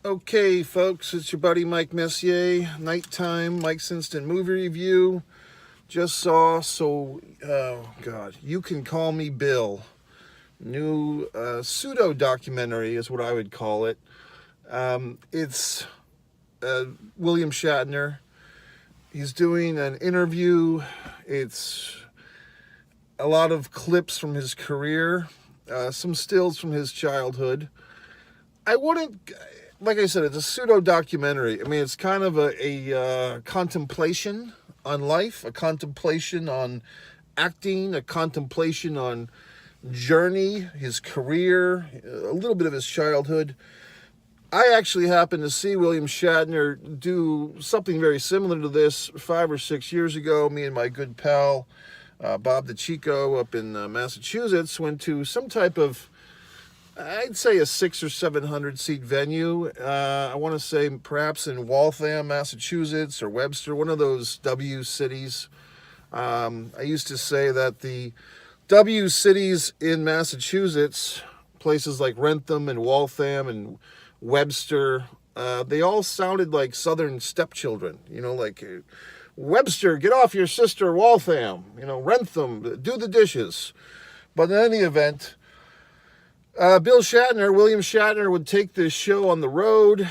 Okay, folks, it's your buddy Mike Messier. Nighttime, Mike's Instant Movie Review. Just saw, God, You Can Call Me Bill. New pseudo-documentary is what I would call it. It's William Shatner. He's doing an interview. It's a lot of clips from his career, some stills from his childhood. I wouldn't, like I said, it's a pseudo documentary. I mean, it's kind of a contemplation on life, a contemplation on acting, a contemplation on journey, his career, a little bit of his childhood. I actually happened to see William Shatner do something very similar to this 5 or 6 years ago. Me and my good pal, Bob DeChico, up in Massachusetts, went to some type of, I'd say, a 600 or 700 seat venue. I want to say perhaps in Waltham, Massachusetts, or Webster, one of those W cities. I used to say that the W cities in Massachusetts, places like Rentham and Waltham and Webster, they all sounded like Southern stepchildren. Like Webster, get off your sister Waltham. Rentham, do the dishes. But in any event, William Shatner would take this show on the road.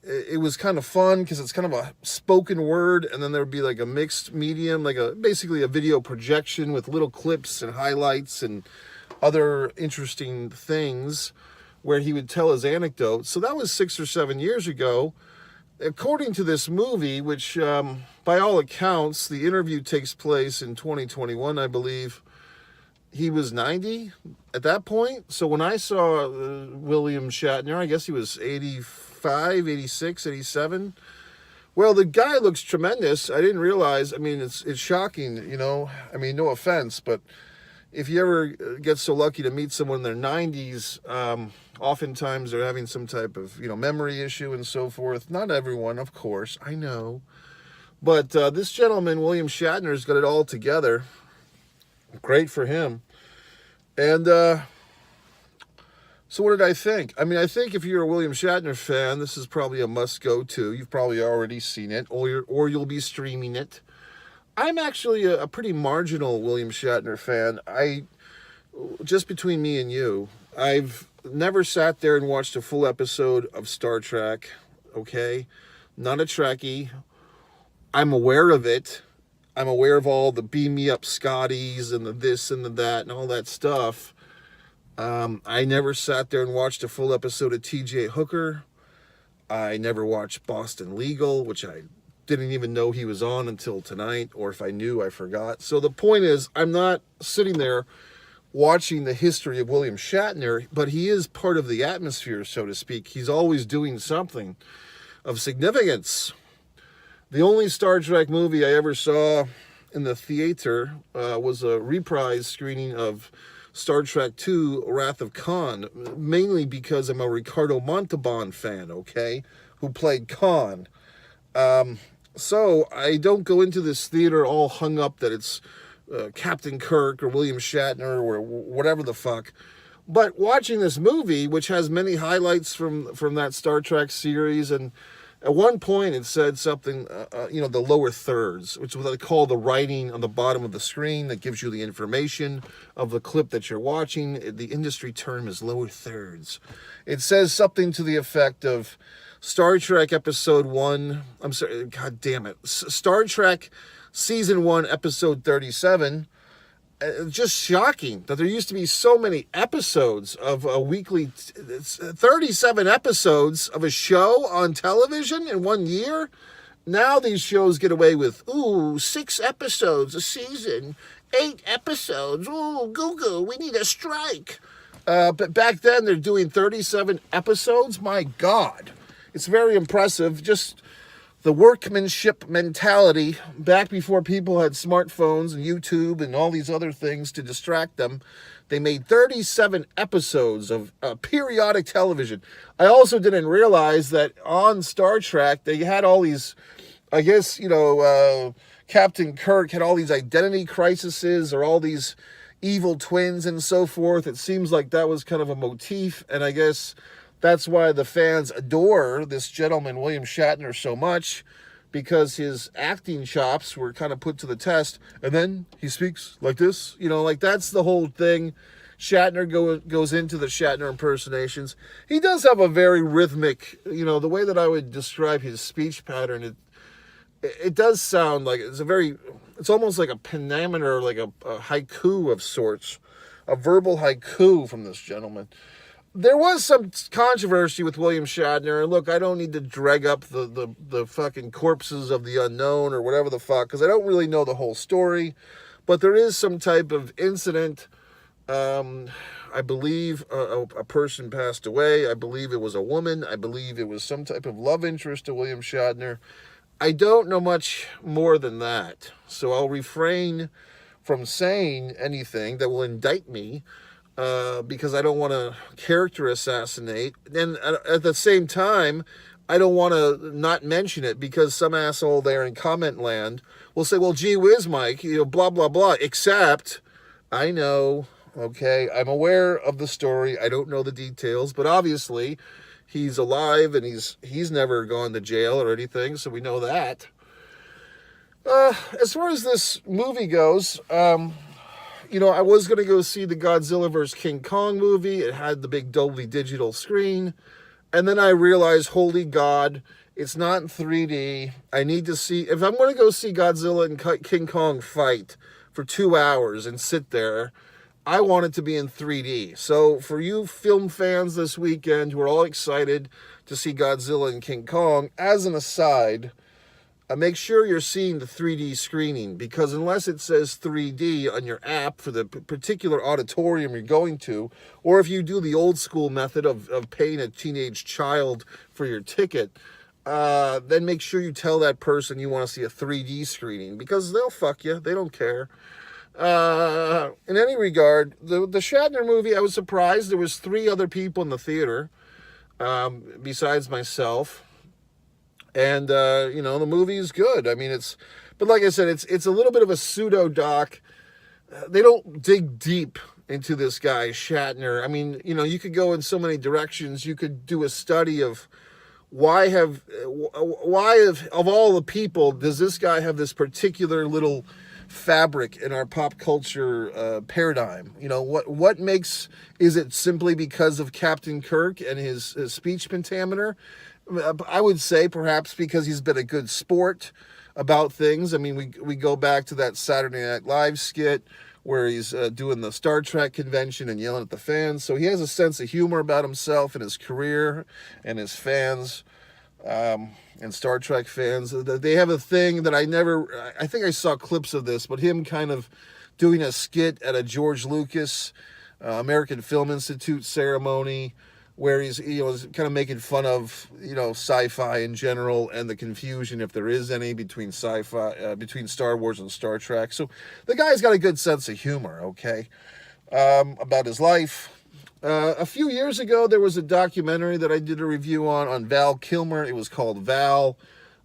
It was kind of fun because it's kind of a spoken word, and then there would be like a mixed medium, basically a video projection with little clips and highlights and other interesting things where he would tell his anecdotes. So that was 6 or 7 years ago. According to this movie, which by all accounts, the interview takes place in 2021, I believe, he was 90 at that point. So when I saw William Shatner, I guess he was 85, 86, 87. Well, the guy looks tremendous. I didn't realize. I mean, it's shocking, I mean, no offense, but if you ever get so lucky to meet someone in their 90s, oftentimes they're having some type of, memory issue and so forth. Not everyone, of course, I know. But this gentleman, William Shatner's got it all together. Great for him. And so what did I think? I mean, I think if you're a William Shatner fan, this is probably a must-go-to. You've probably already seen it, or you'll be streaming it. I'm actually a pretty marginal William Shatner fan. Just between me and you, I've never sat there and watched a full episode of Star Trek, okay? Not a Trekkie. I'm aware of it. I'm aware of all the beam me up Scotties and the this and the that and all that stuff. I never sat there and watched a full episode of TJ Hooker. I never watched Boston Legal, which I didn't even know he was on until tonight, or if I knew, I forgot. So the point is, I'm not sitting there watching the history of William Shatner, but he is part of the atmosphere, so to speak. He's always doing something of significance. The only Star Trek movie I ever saw in the theater was a reprise screening of Star Trek II, Wrath of Khan, mainly because I'm a Ricardo Montalban fan, okay, who played Khan. So I don't go into this theater all hung up that it's Captain Kirk or William Shatner or whatever the fuck. But watching this movie, which has many highlights from that Star Trek series, and at one point it said something, the lower thirds, which is what they call the writing on the bottom of the screen that gives you the information of the clip that you're watching. The industry term is lower thirds. It says something to the effect of Star Trek Episode 1, I'm sorry, God damn it, Star Trek Season 1, Episode 37, just shocking that there used to be so many episodes of a weekly, 37 episodes of a show on television in 1 year. Now these shows get away with, 6 episodes a season, 8 episodes, goo-goo, we need a strike. But back then they're doing 37 episodes, my God. It's very impressive, just the workmanship mentality back before people had smartphones and YouTube and all these other things to distract them. They made 37 episodes of periodic television. I also didn't realize that on Star Trek, they had all these, I guess, Captain Kirk had all these identity crises or all these evil twins and so forth. It seems like that was kind of a motif, and I guess That's why the fans adore this gentleman, William Shatner, so much, because his acting chops were kind of put to the test. And then he speaks like this, like that's the whole thing. Shatner goes into the Shatner impersonations. He does have a very rhythmic, the way that I would describe his speech pattern, it does sound like it's almost like a pentameter, like a haiku of sorts, a verbal haiku from this gentleman. There was some controversy with William Shatner, and look, I don't need to drag up the fucking corpses of the unknown or whatever the fuck, because I don't really know the whole story, but there is some type of incident. I believe a person passed away. I believe it was a woman. I believe it was some type of love interest to William Shatner. I don't know much more than that, so I'll refrain from saying anything that will indict me, because I don't want to character assassinate. And at the same time, I don't want to not mention it, because some asshole there in comment land will say, well, gee whiz, Mike, blah, blah, blah. Except, I know, okay, I'm aware of the story. I don't know the details, but obviously he's alive and he's never gone to jail or anything, so we know that. As far as this movie goes, I was going to go see the Godzilla vs. King Kong movie. It had the big Dolby Digital screen. And then I realized, holy God, it's not in 3D. I need to see, if I'm going to go see Godzilla and King Kong fight for 2 hours and sit there, I want it to be in 3D. So for you film fans this weekend who are all excited to see Godzilla and King Kong, as an aside, make sure you're seeing the 3D screening, because unless it says 3D on your app for the particular auditorium you're going to, or if you do the old school method of paying a teenage child for your ticket, then make sure you tell that person you want to see a 3D screening, because they'll fuck you. They don't care. In any regard, the Shatner movie, I was surprised there was 3 other people in the theater, besides myself. And, the movie is good. I mean, but like I said, it's a little bit of a pseudo doc. They don't dig deep into this guy, Shatner. I mean, you could go in so many directions. You could do a study of why of all the people, does this guy have this particular little fabric in our pop culture paradigm? What makes, is it simply because of Captain Kirk and his speech pentameter? I would say perhaps because he's been a good sport about things. I mean, we go back to that Saturday Night Live skit where he's doing the Star Trek convention and yelling at the fans. So he has a sense of humor about himself and his career and his fans, and Star Trek fans. They have a thing that I think I saw clips of this, but him kind of doing a skit at a George Lucas American Film Institute ceremony, where he's kind of making fun of sci-fi in general and the confusion, if there is any, between sci-fi, between Star Wars and Star Trek. So the guy's got a good sense of humor, okay, about his life. A few years ago, there was a documentary that I did a review on Val Kilmer. It was called Val.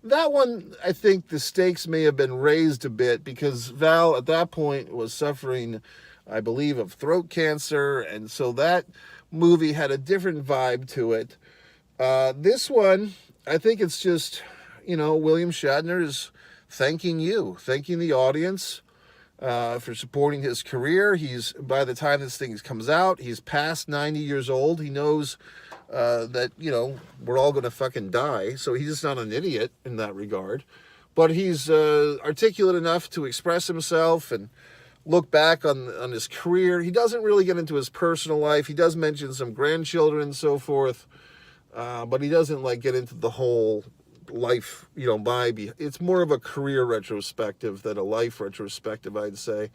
That one, I think the stakes may have been raised a bit, because Val at that point was suffering, I believe, of throat cancer, and so that movie had a different vibe to it. This one, I think it's just, William Shatner is thanking the audience for supporting his career. By the time this thing comes out, he's past 90 years old. He knows that, we're all going to fucking die. So he's just not an idiot in that regard. But he's articulate enough to express himself and look back on his career. He doesn't really get into his personal life. He does mention some grandchildren and so forth, but he doesn't get into the whole life, it's more of a career retrospective than a life retrospective, I'd say.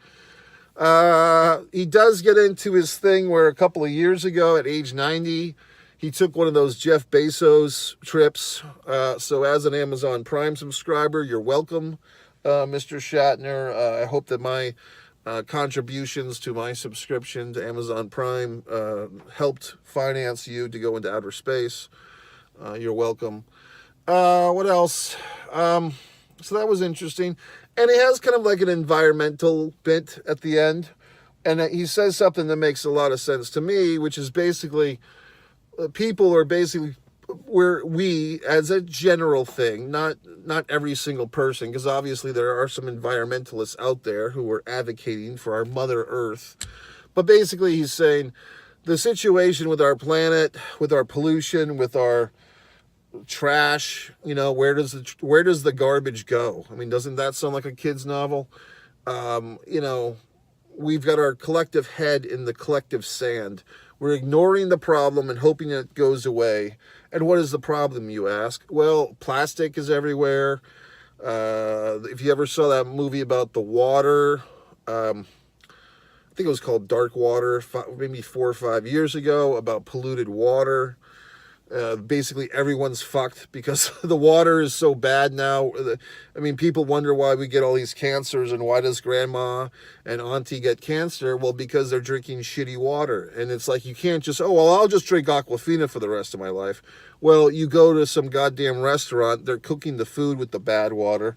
He does get into his thing where a couple of years ago at age 90, he took one of those Jeff Bezos trips. So as an Amazon Prime subscriber, you're welcome, Mr. Shatner. I hope that my contributions to my subscription to Amazon Prime helped finance you to go into outer space. You're welcome. What else? So that was interesting. And he has kind of like an environmental bit at the end. And he says something that makes a lot of sense to me, which is basically, people are basically, where we, as a general thing, not every single person, because obviously there are some environmentalists out there who are advocating for our Mother Earth, but basically he's saying the situation with our planet, with our pollution, with our trash, where does the garbage go? I mean, doesn't that sound like a kid's novel? We've got our collective head in the collective sand. We're ignoring the problem and hoping it goes away. And what is the problem, you ask? Well, plastic is everywhere. If you ever saw that movie about the water, I think it was called Dark Water, maybe 4 or 5 years ago, about polluted water. Basically everyone's fucked because the water is so bad now. I mean, people wonder why we get all these cancers and why does grandma and auntie get cancer? Well, because they're drinking shitty water. And it's like, you can't just, oh, well, I'll just drink Aquafina for the rest of my life. Well, you go to some goddamn restaurant, they're cooking the food with the bad water.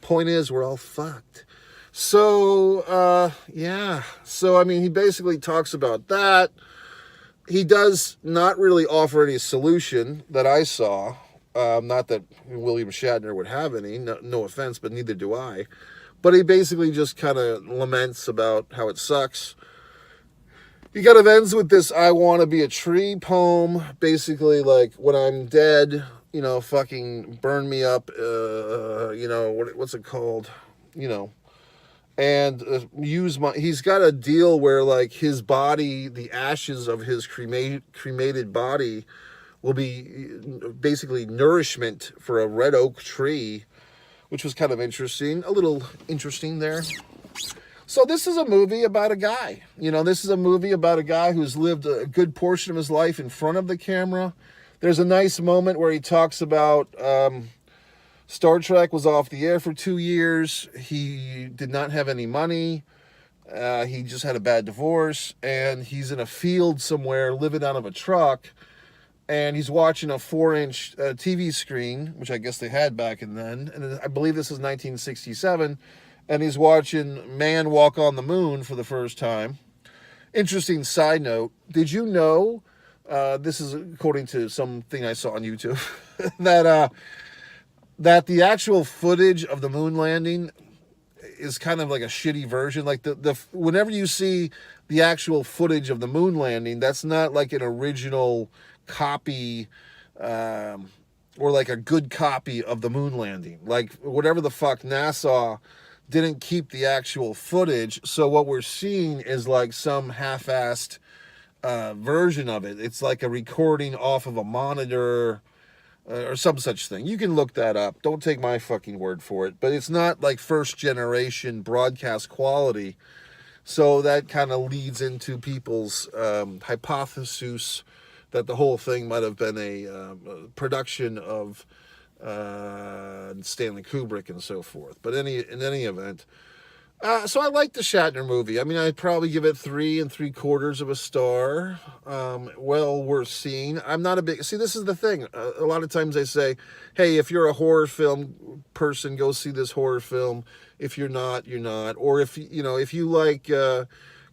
Point is, we're all fucked. So, yeah. So, I mean, he basically talks about that. He does not really offer any solution that I saw. Not that William Shatner would have any, no offense, but neither do I. But he basically just kind of laments about how it sucks. He kind of ends with this "I want to be a tree" poem. Basically, like, when I'm dead, fucking burn me up, what's it called? And he's got a deal where, like, his body, the ashes of his cremated body will be basically nourishment for a red oak tree, which was kind of interesting, a little interesting there. So this is a movie about a guy, this is a movie about a guy who's lived a good portion of his life in front of the camera. There's a nice moment where he talks about, Star Trek was off the air for 2 years. He did not have any money. He just had a bad divorce. And he's in a field somewhere living out of a truck. And he's watching a 4-inch TV screen, which I guess they had back then. And I believe this is 1967. And he's watching man walk on the moon for the first time. Interesting side note. Did you know, this is according to something I saw on YouTube, that the actual footage of the moon landing is kind of like a shitty version. Like whenever you see the actual footage of the moon landing, that's not like an original copy, or like a good copy of the moon landing. Like whatever the fuck, NASA didn't keep the actual footage. So what we're seeing is like some half-assed version of it. It's like a recording off of a monitor, or some such thing. You can look that up. Don't take my fucking word for it. But it's not like first generation broadcast quality. So that kind of leads into people's hypothesis that the whole thing might have been a production of Stanley Kubrick and so forth. But in any event, so I like the Shatner movie. I mean, I'd probably give it 3 3/4 stars. Well worth seeing. I'm not a big... See, this is the thing. A lot of times they say, hey, if you're a horror film person, go see this horror film. If you're not, you're not. Or if you like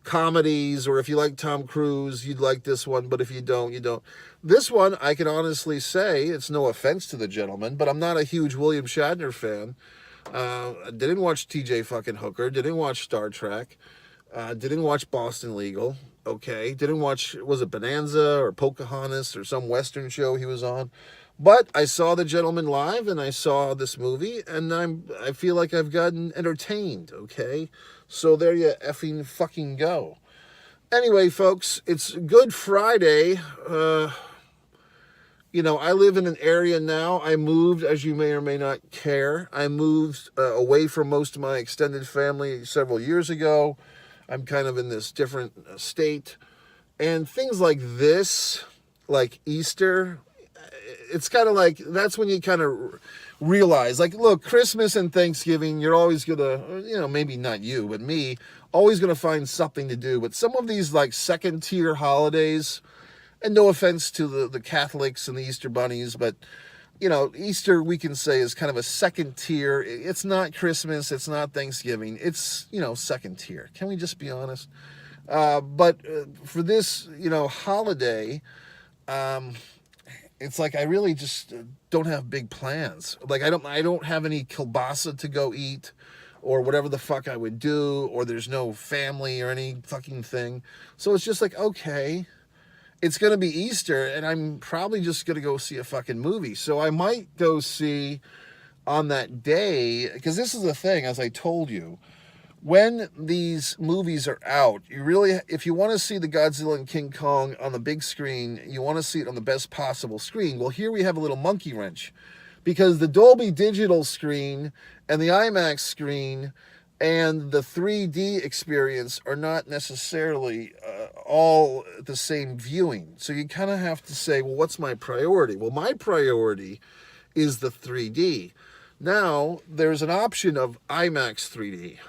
comedies, or if you like Tom Cruise, you'd like this one. But if you don't, you don't. This one, I can honestly say, it's no offense to the gentleman, but I'm not a huge William Shatner fan. Didn't watch TJ fucking Hooker, didn't watch Star Trek, didn't watch Boston Legal, okay, didn't watch, was it Bonanza or Pocahontas or some Western show he was on, but I saw the gentleman live and I saw this movie and I feel like I've gotten entertained, okay, so there you effing fucking go. Anyway, folks, it's Good Friday. I live in an area now. I moved, as you may or may not care. I moved away from most of my extended family several years ago. I'm kind of in this different state. And things like this, like Easter, it's kind of like, that's when you kind of realize, like, look, Christmas and Thanksgiving, you're always going to, maybe not you, but me, always going to find something to do. But some of these, like, second-tier holidays, and no offense to the Catholics and the Easter bunnies, but, Easter, we can say, is kind of a second tier. It's not Christmas. It's not Thanksgiving. It's, second tier. Can we just be honest? But for this, holiday, it's like I really just don't have big plans. Like I don't have any kielbasa to go eat or whatever the fuck I would do, or there's no family or any fucking thing. So it's just like, okay, it's going to be Easter and I'm probably just going to go see a fucking movie. So I might go see on that day, because this is the thing, as I told you, when these movies are out, you really, if you want to see the Godzilla and King Kong on the big screen, you want to see it on the best possible screen. Well, here we have a little monkey wrench, because the Dolby Digital screen and the IMAX screen and the 3D experience are not necessarily all the same viewing. So you kind of have to say, well, what's my priority? Well, my priority is the 3D. Now, there's an option of IMAX 3D.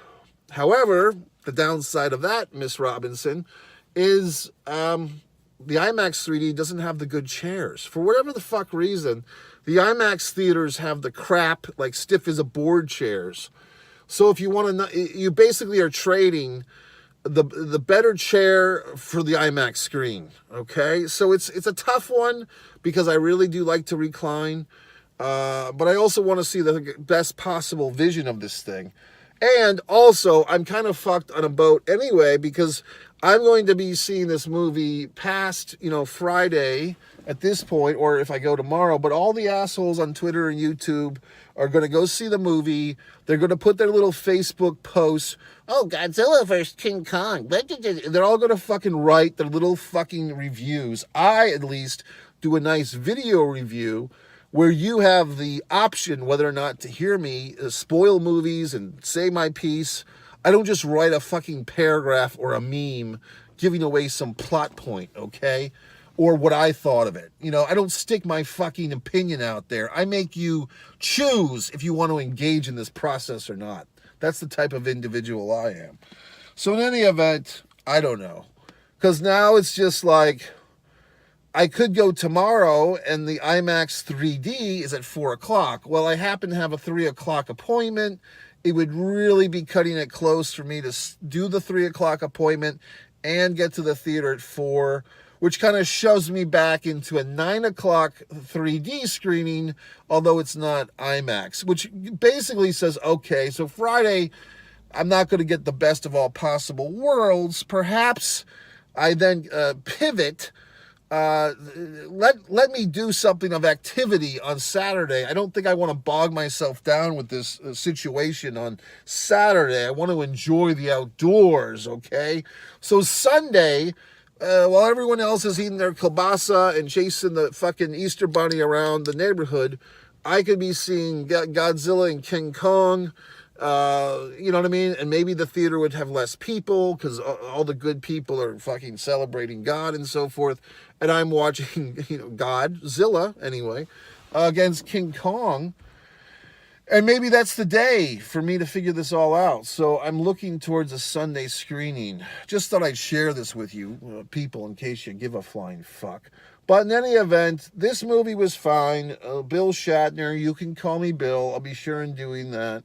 However, the downside of that, Miss Robinson, is the IMAX 3D doesn't have the good chairs. For whatever the fuck reason, the IMAX theaters have the crap, like stiff as a board chairs. So if you want to, you basically are trading the better chair for the IMAX screen. Okay, so it's a tough one because I really do like to recline, but I also want to see the best possible vision of this thing. And also, I'm kind of fucked on a boat anyway, because I'm going to be seeing this movie past, Friday at this point, or if I go tomorrow. But all the assholes on Twitter and YouTube are going to go see the movie. They're going to put their little Facebook posts. Oh, Godzilla versus King Kong. They're all going to fucking write their little fucking reviews. I, at least, do a nice video review where you have the option whether or not to hear me spoil movies and say my piece. I don't just write a fucking paragraph or a meme giving away some plot point, okay? Or what I thought of it. I don't stick my fucking opinion out there. I make you choose if you want to engage in this process or not. That's the type of individual I am. So in any event, I don't know. Because now it's just like, I could go tomorrow and the IMAX 3D is at 4 o'clock. Well, I happen to have a 3 o'clock appointment. It would really be cutting it close for me to do the 3 o'clock appointment and get to the theater at 4, which kind of shoves me back into a 9 o'clock 3D screening, although it's not IMAX, which basically says, okay, so Friday, I'm not going to get the best of all possible worlds. Perhaps I then pivot. Let me do something of activity on Saturday. I don't think I want to bog myself down with this situation on Saturday. I want to enjoy the outdoors, okay? So Sunday, while everyone else is eating their kielbasa and chasing the fucking Easter bunny around the neighborhood, I could be seeing Godzilla and King Kong. You know what I mean? And maybe the theater would have less people because all the good people are fucking celebrating God and so forth. And I'm watching, Godzilla anyway, against King Kong. And maybe that's the day for me to figure this all out. So I'm looking towards a Sunday screening. Just thought I'd share this with you, people, in case you give a flying fuck. But in any event, this movie was fine. Bill Shatner, you can call me Bill. I'll be sure in doing that.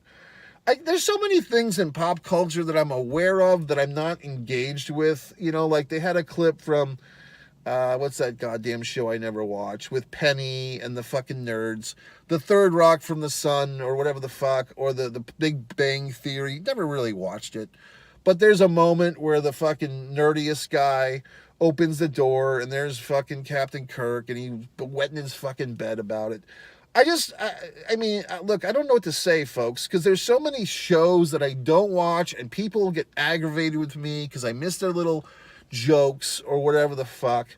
There's so many things in pop culture that I'm aware of that I'm not engaged with. Like they had a clip from, what's that goddamn show I never watched, with Penny and the fucking nerds. The Third Rock from the Sun, or whatever the fuck, or the Big Bang Theory. Never really watched it. But there's a moment where the fucking nerdiest guy opens the door, and there's fucking Captain Kirk, and he's wetting his fucking bed about it. I mean, look, I don't know what to say, folks, because there's so many shows that I don't watch, and people get aggravated with me because I miss their little jokes or whatever the fuck.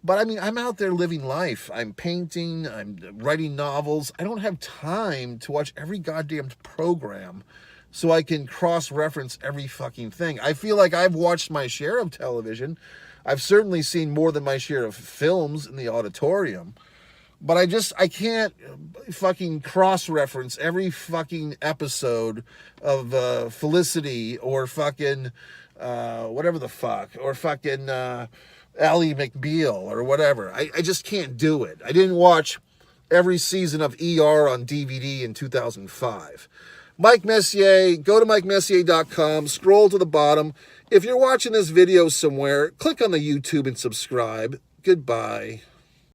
But I mean, I'm out there living life. I'm painting, I'm writing novels. I don't have time to watch every goddamn program so I can cross-reference every fucking thing. I feel like I've watched my share of television. I've certainly seen more than my share of films in the auditorium. But I can't fucking cross-reference every fucking episode of Felicity or fucking whatever the fuck, or fucking Ally McBeal or whatever. I just can't do it. I didn't watch every season of ER on DVD in 2005. Mike Messier, go to MikeMessier.com, scroll to the bottom. If you're watching this video somewhere, click on the YouTube and subscribe. Goodbye.